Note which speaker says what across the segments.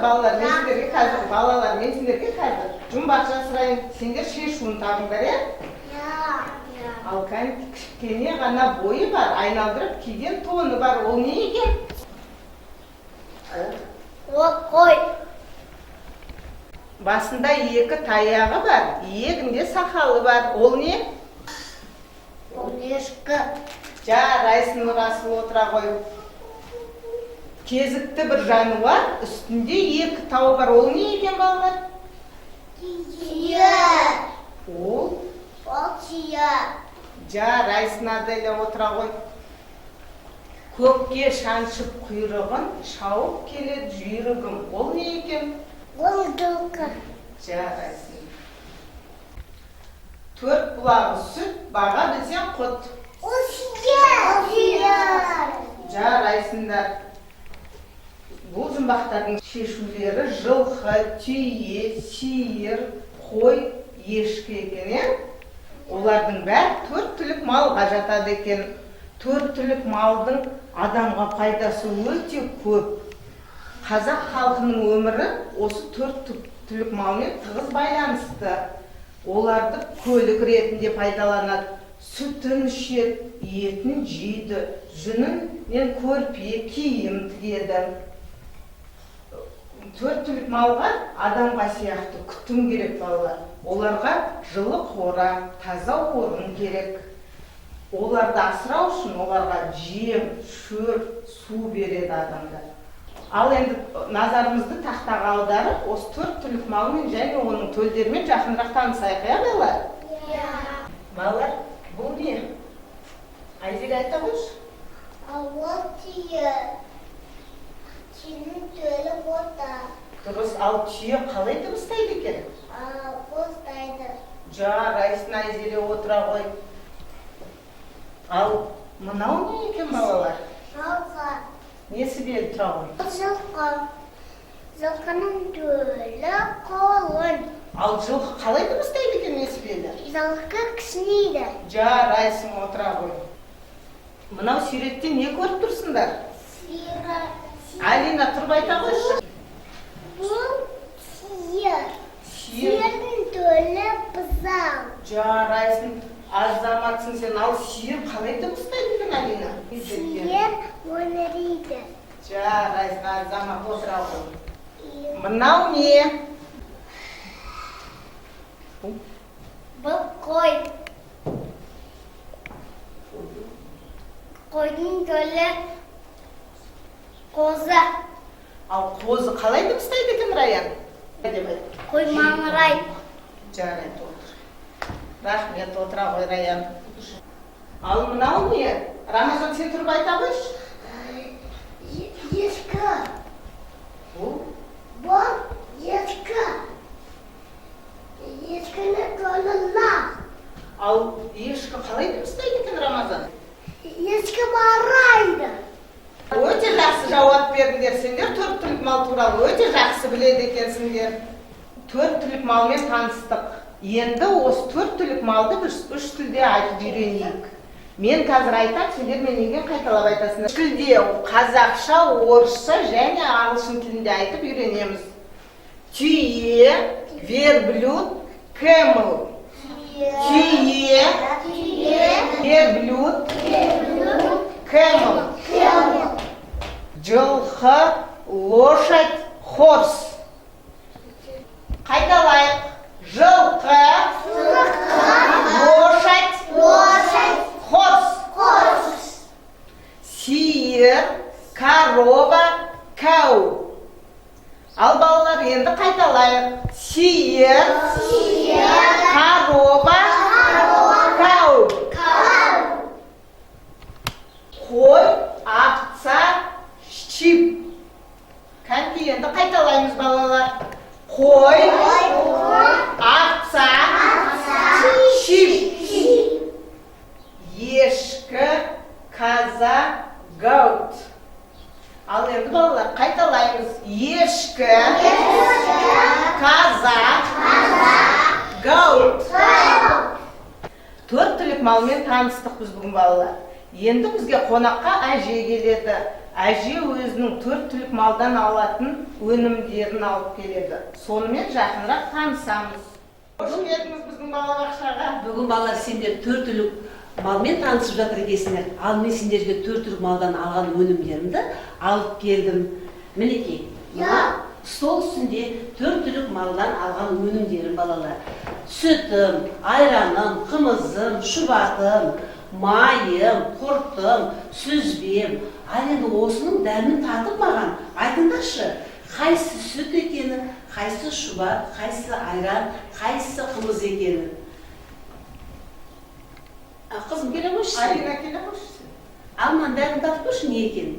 Speaker 1: балалар, мен сендерге қазір, балалар, мен сендерге қазір жұмбақ жасырайын, сендер шешуін табыңдар, Ал кішкене ғана бойы бар, айналдырып киген тоны бар, ол не екен?
Speaker 2: Ол қой.
Speaker 1: Басында екі таяғы бар, иегінде сақалы бар, ол не?
Speaker 2: Ол ешкі.
Speaker 1: Жарайсың, расыл отыра қой. Кезікті бір жануар, үстінде екі тауы бар, ол не екен балалар?
Speaker 2: Түйе.
Speaker 1: Ол
Speaker 2: Түйе.
Speaker 1: Жарайсың, Аделя отыра қой. Көкке шаншып құйрығын, шауып келеді жүйрігім, ол не екен?
Speaker 2: Ол жылқы.
Speaker 1: Жарайсың. Төрт бұлағы сүт, баға десең құт.
Speaker 2: Ол сиыр.
Speaker 1: Жарайсыңдар. Бұл жұмбақтардың шешулері жылқы, түйе, сиыр, қой, ешкі екен. Олардың бәрі төрт түлік малға жатады екен. Төрт түлік малдың адамға пайдасы өте көп. Қазақ халқының өмірі осы төрт түлік малмен тығыз байланысты. Оларды көлік ретінде пайдаланады. Сүтін ішеді, етін жейді, жүнінен көрпе, киім тігеді. Төрт түлік малға адамға сияқты күтім керек балалар. Оларға жылы қора, таза орын керек. Оларды асырау үшін оларға жем, шөр, су береді адамдар. Ал енді назарымызды тақтаға аударып, осы төрт түлік малмен және оның төлдерімен жақынырақ танысайық, балалар? Балалар, бұл не? Айзеге айта қойшы.
Speaker 2: Ол түйе. Түйенің төлі бота.
Speaker 1: Дұрыс, ал түйе қалай дыбыстайды екен?
Speaker 2: Бостайды.
Speaker 1: Жарайсың, Айзеге отыра қой. Ал мынау не екен балалар?
Speaker 2: Жылқы.
Speaker 1: Несі бері тұра қой?
Speaker 2: Жылқы. Жылқының төлі қолын.
Speaker 1: Ал жылқы қалай дыбыстайды екен несі бері?
Speaker 2: Жылқы кісінейді.
Speaker 1: Жарайсың, отыра қой. Мынау суретте не көріп тұрсыңдар?
Speaker 2: Сиыры.
Speaker 1: Алина, тұрып айта қойшы.
Speaker 2: Бұл сиыр.
Speaker 1: Сиыр.
Speaker 2: Сиырдың төлі бұзау.
Speaker 1: Жарайсың, азаматсың сен. Ал сиыр қалай дыбыстайды екен, Алина?
Speaker 2: Сиыр өңірейді.
Speaker 1: Жарайсың, азамат, отыра қой. Мынау не?
Speaker 2: Бұл қой. Қойдың төлі қозы.
Speaker 1: Ал қозы қалай дыбыстайды екен, Раян?
Speaker 2: Қой маңырай.
Speaker 1: Жарайды, отыр. Рахмет, отыра қой, Раян. Ал мынау не? Рамазан, сен тұрып айта қойшы.
Speaker 2: Ешкі. Бұл ешкі. Ешкінің төлі лақ.
Speaker 1: Ал ешкі қалай дыбыстайды екен, Рамазан?
Speaker 2: Ешкі барайды.
Speaker 1: Өте жақсы жауап бердіңдер. Сендер төрт түлік мал туралы өте жақсы біледі екенсіңдер. Төрт түлік малмен таныстық. Енді осы төрт түлік малды біз үш тілде айтып үйренейік. Мен қазір айтам, сендер менен қайталап айтасыңдар. Үш тілде қазақша, орысша және ағылшын тілінде айтып үйренеміз. Түйе, верблюд, camel. Түйе, верблюд, camel. Жылқы, лошадь, хорс. Қайталайық. Жылқы, лошадь, хорс. Сиыр, корова, cow. Ал балалар, енді қайталайық. Сиыр, корова, cow. Қой, ақса, шип. Кәнке, енді қайталаймыз балалар. Қой, ақса, шип. Ешкі, қаза, goat. Ал енді балалар, қайталаймыз. Ешкі, қаза, goat. Төрт түлік малмен таныстық біз бүгін балалар. Енді бізге қонаққа әже келеді. әже өзінің 4 түлік малдан алатын өнімдерін алып келеді. Сонымен жақынырақ танысамыз. Қош келдіңіз біздің балабақшаға.
Speaker 3: Бүгін балалар сендер 4 түлік малмен танысып жатыр екенсіңдер. Ал мен сендерге 4 түлік малдан алған өнімдерімді алып келдім. Мінекей. Стол үстінде 4 түлік малдан алған өнімдерім балалар. Сүтім, айраным, қымызым, шұбатым, майым, құртым, сүзбем. Ал енді осының дәмін татып маған айтыңдаршы, қайсы сүт екені, қайсы шұбат, қайсы айран, қайсы қымыз екені. Қызым келе қойшы.
Speaker 1: Алина келе қойшы.
Speaker 3: Алман дәмін татып көрші не екен?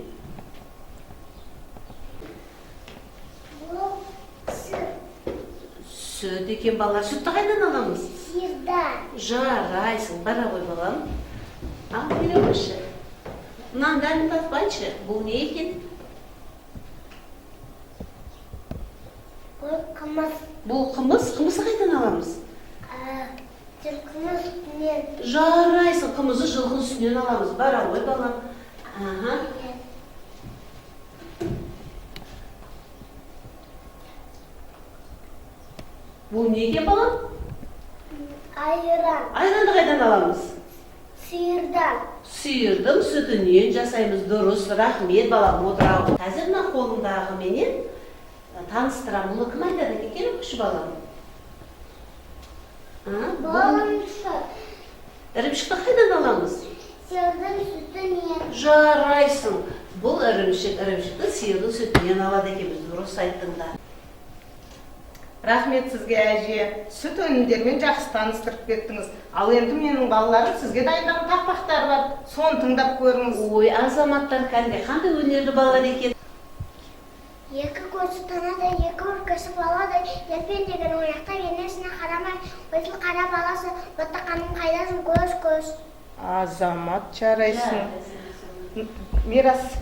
Speaker 3: Сүт екен балалар. Сүтті қайдан аламыз?
Speaker 2: Сирдан.
Speaker 3: Жарайсың, бара ғой балам. Ал келе қойшы. Мынаны дәмін татып айтшы, бұл не екен?
Speaker 2: Бұл қымыз.
Speaker 3: Бұл қымыз, қымызды қайдан аламыз?
Speaker 2: Жылқының үстінен.
Speaker 3: Жарайсың, қымызды жылқының үстінен аламыз. Бара ғой балам. Аха. Бұл не екен балам?
Speaker 2: Айран.
Speaker 3: Айранды қайдан аламыз?
Speaker 2: Сиырдан.
Speaker 3: Сиырдың сүтінен жасаймыз. Дұрыс, рахмет балам, отырау. Қазір мына қолымдағы менен таныстырам. Мұны кім айтады екен күші балам?
Speaker 2: Балымшы.
Speaker 3: Ірімшікті қайдан аламыз?
Speaker 2: Сиырдың сүтінен.
Speaker 3: Жарайсың. Бұл ірімшікті сиырдың сүтінен алады екенбіз. Дұрыс айттыңдар.
Speaker 1: Рахмет сізге әже. Сүт өнімдермен жақсы таныстырып кеттіңіз. Ал енді менің балаларым сізге дайындаған тақпақтар бар. Соны тыңдап көріңіз.
Speaker 3: Ой, азаматтар қандай өнерлі балалар екен.
Speaker 2: Екі көзі танады, екі үркесі балады. Елпен деген ойнақта енесіне қарамай, өзіл қара баласы, отақаның қайдасын көз.
Speaker 1: Азамат жарайсың. Мирас.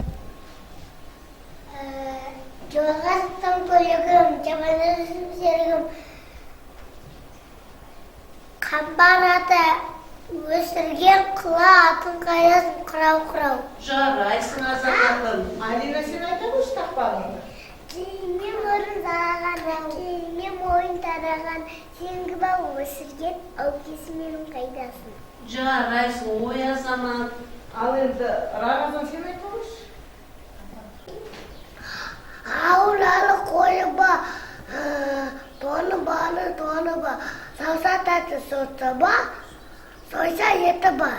Speaker 2: Жолға зыттым көлігім, жаманызым серігім. Қамбар аты өсірген қыла атын қайдасын қырау.
Speaker 3: Жарайсың азаматым.
Speaker 1: Алина, сен айта қойшы тақпағыңды.
Speaker 2: Кейінмен орын зараған, кейінмен мойын тараған, сенгі бау өсірген, аукесі менің қайдасын.
Speaker 3: Жарайсың, ой азамат.
Speaker 1: Ал енді Рамазан, сен айта қойшы.
Speaker 2: Аулалы қойы ба, тоны ба, сауса тәті соты ба, сойса еті ба.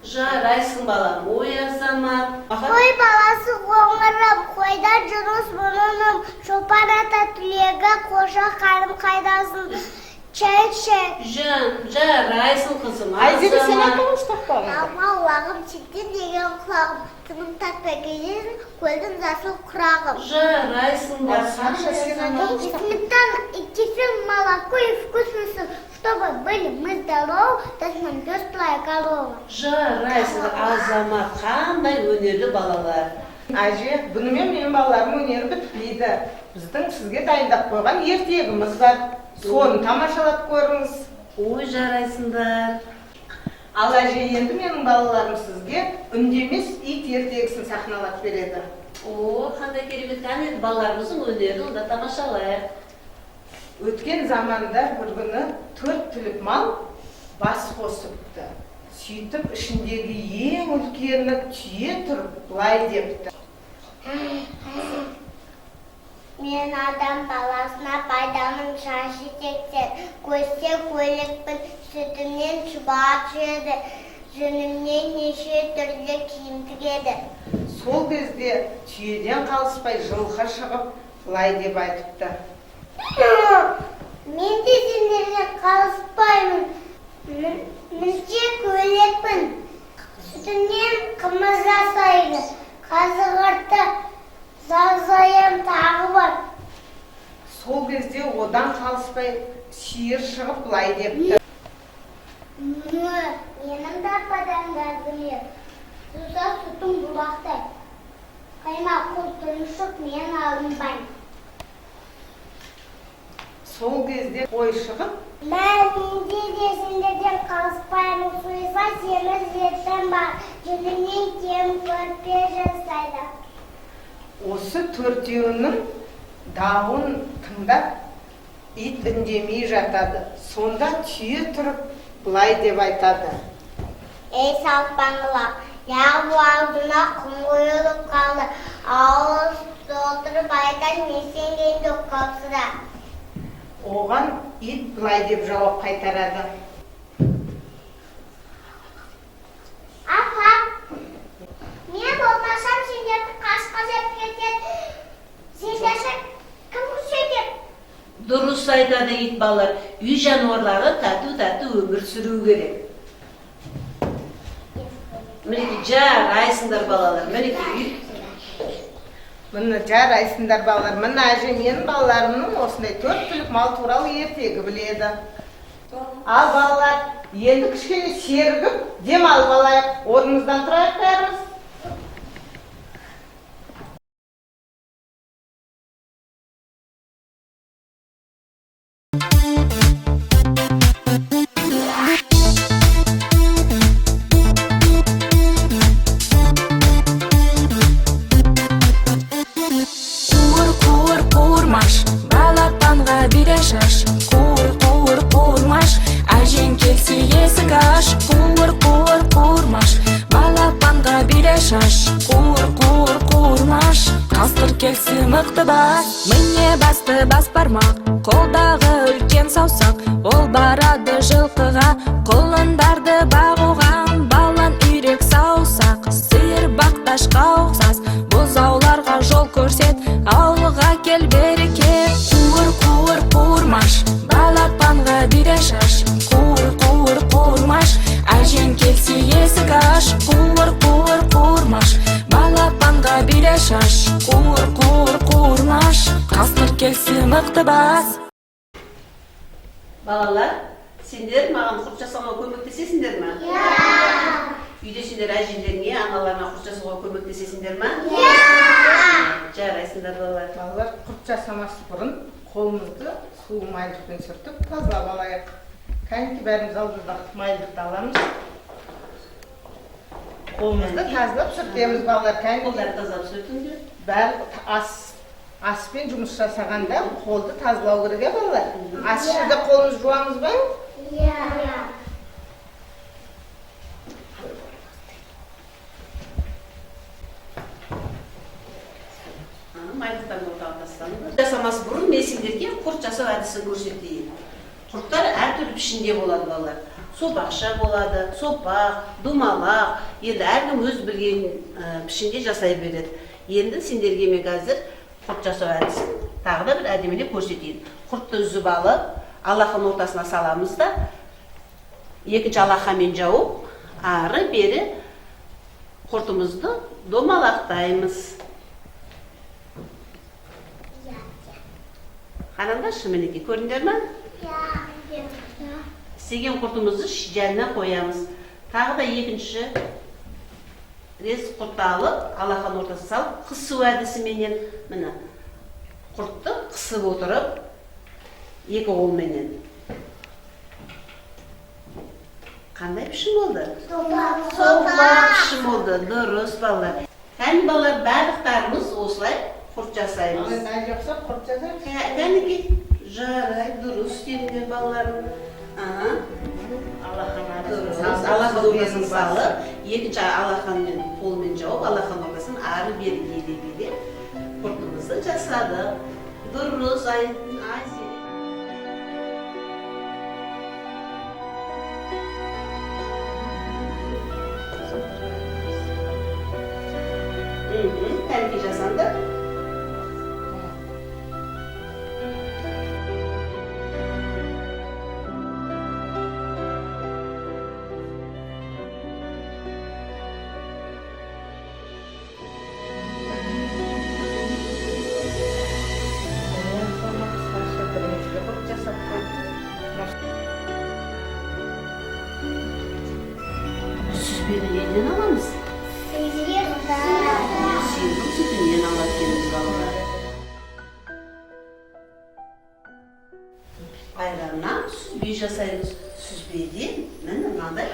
Speaker 3: Жарайсың балам, ой азамат.
Speaker 2: Қой баласы қоңырым, қойдан жүріс бұнымым, шопан ата түлегі, қожа қарым қайдасын, чай.
Speaker 3: Жарайсың қызым,
Speaker 1: Айзере, сен айта
Speaker 3: азамат.
Speaker 1: қойшы тақпағыңды.
Speaker 2: Алма уағым шеттен деген құлағым, тыным татпай келесің, көлдің жасыл құрағым.
Speaker 3: Жарайсыңдар,
Speaker 1: Саша, сен айта қойшы тақпағыңды.
Speaker 2: Сметана и кефир, молоко и вкусный, чтобы были мы здоровы, так нам пестрая корова.
Speaker 3: Жарайсыңдар, азамат, қандай өнерлі балалар.
Speaker 1: Әже, бұнымен менің балаларым өнері бітпейді. Біздің сізге дайындап қойған ертегіміз бар. Соны тамашалап көріңіз.
Speaker 3: Ой, жарайсыңдар.
Speaker 1: Ал әже, енді менің балаларым сізге үндемес ит ертегісін сахналап береді.
Speaker 3: О, қандай керемет, кәне балаларымыздың өнерін онда тамашалайық.
Speaker 1: Өткен заманда бір күні 4 түлік мал бас қосыпты. Сөйтіп ішіндегі ең үлкені түйе тұрып былай депті.
Speaker 2: Мен адам баласына пайданың шашы тексен, көзсе көйлекпін, сүтімнен шұбат жеді, жүнімнен неше түрлі киім тігеді.
Speaker 1: Сол кезде түйеден қалыспай жылқы шығып былай деп айтыпты.
Speaker 2: Мен де сендерден қалыспаймын, мінше көйлекпін, сүтімнен қымыз жасайды, қазығырты, зазаям тағы бар.
Speaker 1: Сол кезде одан қалыспай сиыр шығып былай депті.
Speaker 2: Менің де падаңдардың ер, суза сүтім бұлақтай, қайма құл тұншық мен алынбайым.
Speaker 1: Сол кезде қой шығып,
Speaker 2: Менде де сендерден қалыспаймын, суйса семіз еттен бар, жүнінен кем көрпе жасайды.
Speaker 1: осы төртеуінің дауын тыңдап ит үндемей жатады. Сонда түйе тұрып былай деп айтады:
Speaker 2: Ей салпаңғылақ, я bu алдына құм қойылып қалды. Ауыз толтырып айтар, мен сен кейін жоқ қалсыра.
Speaker 1: Оған ит былай деп жауап қайтарады:
Speaker 2: Мен болмасам сендерді қасқа жеп кетеді. Сендерше кім күшетеді?
Speaker 3: Дұрыс айтады ит балалар. Үй жануарлары тату-тату өмір сүру керек. Мінекей жарайсыңдар балалар. Мінекей
Speaker 1: Міне жарайсыңдар балалар. Міне әже менің балаларымның осындай 4 түлік мал туралы ертегі біледі. Ал балалар, енді кішкене сергіп, демалып алайық. Орнымыздан тұрайық бәріміз.
Speaker 4: Қуыр-қуыр-қуырмаш, балапанға бере шаш. Қуыр-қуыр-қуырмаш, әжең келсе есік аш. Қуыр-қуыр-қуырмаш, балапанға бере шаш. Қуыр-қуыр-қуырмаш, қасқыр келсе мықты бас. Міне басты бас бармақ, қолдағы үлкен саусақ. Ол барады жылқыға, құлындарды бағуға. Балан үйрек саусақ, сиыр бақташқа ұқсас. Бұзауларға жол көрсет, ауылға кел берекет. Қуыр-қуыр-қуырмаш, балапанға бере шаш. Қуыр-қуыр-қуырмаш, әжең келсе есік аш. Қуыр-қуыр-қуырмаш, балапанға бере шаш. Қуыр-қуыр-қуырмаш, қасқыр келсе мықты бас.
Speaker 3: балалар, сендер маған құрт жасауға көмектесесіңдер ме? Үйде сендер әжелеріңе, аналарына құрт жасауға көмектесесіңдер ме? Жарайсыңдар балалар.
Speaker 1: Балалар, құрт жасамас бұрын қолымызды су майлықпен сүртіп тазалап алайық. Кәнекей бәріміз алдымызда майлықты аламыз. Қолымызды тазалап сүртеміз балалар.
Speaker 3: Қолдарды тазалап сүртіңдер.
Speaker 1: Бәрі аспен жұмыс жасағанда қолды тазалау керек балалар. Ас жерде қолымыз жуамыз ба?
Speaker 3: Майлықтан ортаға тастаңдар. Жасамас бұрын мен сендерге құрт жасау әдісін көрсетейін. Құрттар әртүрлі пішінде болады балалар. Сопақша болады, сопақ, думалақ. Енді әркім өз білген пішінде жасай береді. Енді сендерге мен қазір құрт жасау әдісін тағы да бір әдемілеп көрсетейін. Құртты үзіп алып, алақан ортасына саламыз да, екінші алақанмен жауып, ары бері құртымызды домалақтаймыз. Қараңдаршы, мінекей, көрдіңдер ме? Істеген құртымызды жанына қоямыз. Тағы да екінші рез құртты алып, алақан ортасына салып, қысу әдісіменен міне құртты қысып отырып, екі қолменен. Қандай пішім болды? Сопақ пішім болды, дұрыс балалар. Кәне балалар, барлықтарымыз осылай құрт жасаймыз.
Speaker 1: Ал жоқса құрт жасаймыз.
Speaker 3: Кәнекей, жарай, дұрыс істеңдер балаларым. Алақан ортасын салып, екінші алақанмен қолмен жауып, алақан ортасын ары бері еле-еле құртымызды жасадық. Дұрыс, Айсен. Кәнекей жасанды. Süzbeni elinden alamız. Sıyırdım sütünden alıp geliriz vallahi. Ayranla süzbeyi жасаймыз. Süzbeyden mınандай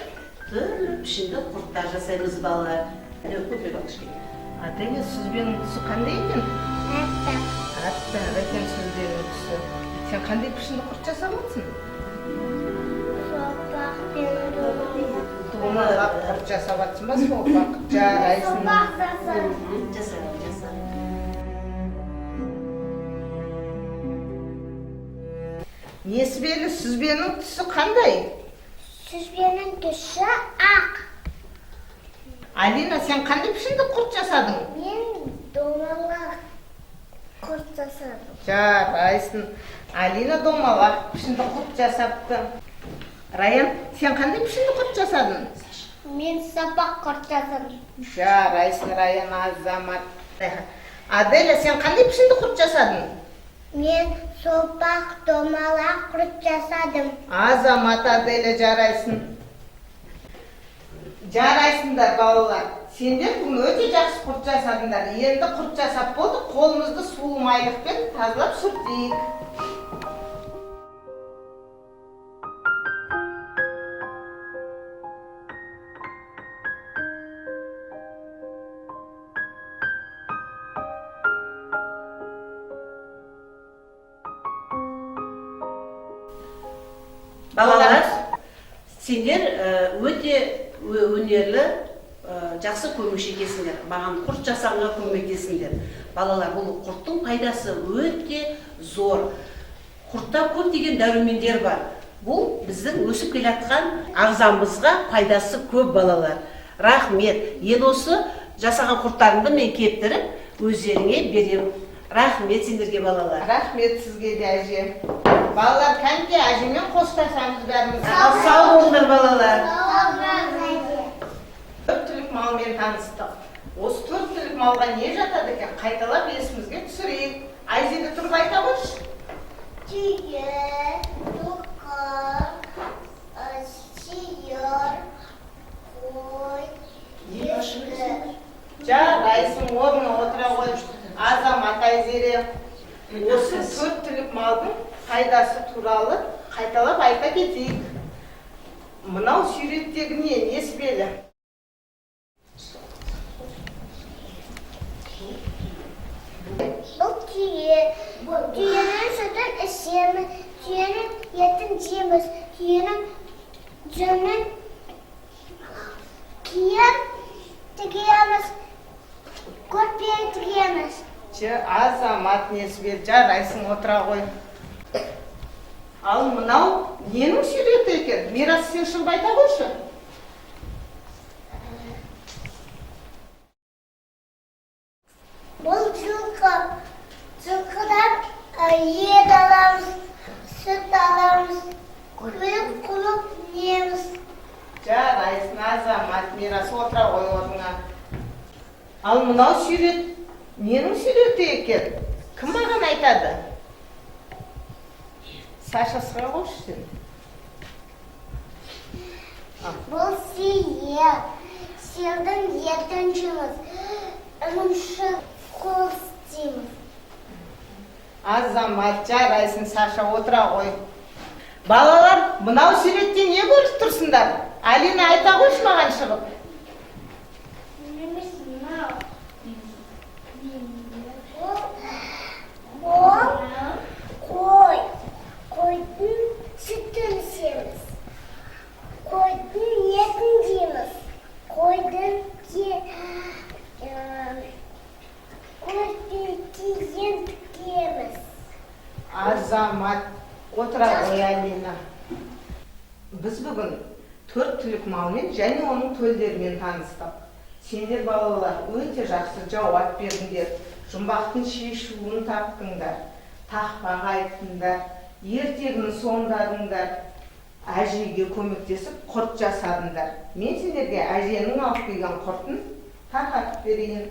Speaker 3: türlü pişinde kurtlar жасаймыз балалар. Көпек алыш керек.
Speaker 1: Аделя, сүзбенің түсі қандай екен?
Speaker 2: Аппақ.
Speaker 1: Аппақ екен сүзбенің түсі. Сен қандай пішінді құрт жасап отырсың?
Speaker 2: Сопақ пен домалақ.
Speaker 1: Домалақ құрт жасап отырсың ба? Сопақ. Жарайсың.
Speaker 2: Сопақ жасап.
Speaker 3: Жаса.
Speaker 1: Несібелі, сүзбенің түсі қандай?
Speaker 2: Сүзбенің түсі ақ.
Speaker 1: Алина, сен қандай пішінді құрт жасадың?
Speaker 2: Мен домалақ құрт жасадым.
Speaker 1: Жарайсың. Алина домалақ пішінді құрт жасапты. Раян, сен қандай пішінді құрт жасадың?
Speaker 2: Мен сопақ құрт жасадым.
Speaker 1: Жарайсың, Раян, азамат. Аделя, сен қандай пішінді құрт жасадың?
Speaker 2: Мен сопақ домалақ құрт жасадым.
Speaker 1: Азамат, Аделя, жарайсың. Жарайсыңдар, балалар. Сендер бүгін өте жақсы құрт жасадыңдар. Енді құрт жасап болды, қолымызды сулы майлықпен тазалап сүртейік.
Speaker 3: Балалар, сендер өте өнерлі, жақсы көмекші маған құрт жасағанға көмектесіңдер. Балалар, бұл құрттың пайдасы өте зор. Құртта көптеген дәрумендер бар. Бұл біздің өсіп келе жатқан ағзамызға пайдасы көп, балалар. Рахмет. Енді осы жасаған құрттарымды мен кептіріп өздеріңе беремін. Рахмет сендерге, балалар.
Speaker 1: Рахмет сізге де, әже. Балалар, кәнде әжемен қоштасамыз бәріміз.
Speaker 3: Сау болыңдар, балалар.
Speaker 1: Төрт түлік малмен таныстық. Осы төрт түлік малға не жатады екен? Қайталап есімізге түсірейік. Айзеде тұрып айта қойшы.
Speaker 2: Түйе, тұқыр, сиыр, қой, ешкі.
Speaker 1: Жарайсың, орнына отыра қой. Азамат, Айзере. Осы төрт түлік малдың пайдасы туралы қайталап айта кетейік. Мынау суреттегі не? Несібелі?
Speaker 2: Бұл түйе. Түйенің сүтін ішеміз, түйенің етін жейміз, түйенің жүнін киіп тігеміз, көрпе тігеміз.
Speaker 1: Азамат, Несібелі, жарайсың, отыра қой. Ал мынау ненің суреті екен? Мирас, сен шын айта қойшы.
Speaker 2: Бұл жылқы. Жылқыдан ет аламыз, сүт аламыз, құлып неміз.
Speaker 1: Жарайсың, Азамат, Мирас, отыра қой орнына. Ал мынау сурет ненің суреті екен? Кім маған айтады? Саша, сұра қойшы сен.
Speaker 2: Бұл сиыр. Сиырдың етін жейміз, ірімшік қол істейміз.
Speaker 1: Азамат, жарайсың, Саша, отыра қой. Балалар, мынау суретте не көріп тұрсыңдар? Алина, айта қойшы маған шығып.
Speaker 2: Бұл қой. Қойдың сүтін ішеміз. Қойдың етін жейміз. Қойдың көрпе-тиген тігеміз.
Speaker 1: Азамат, отыра қой, Алина. Біз бүгін төрт түлік малмен және оның төлдерімен таныстық. Сендер, балалар, өте жақсы жауап бердіңдер. Жұмбақтың шешуін таптыңдар, тақпақ айттыңдар, ертегіні соңдадыңдар, әжеге көмектесіп құрт жасадыңдар. Мен сендерге әженің алып келген құртын тарқатып берейін.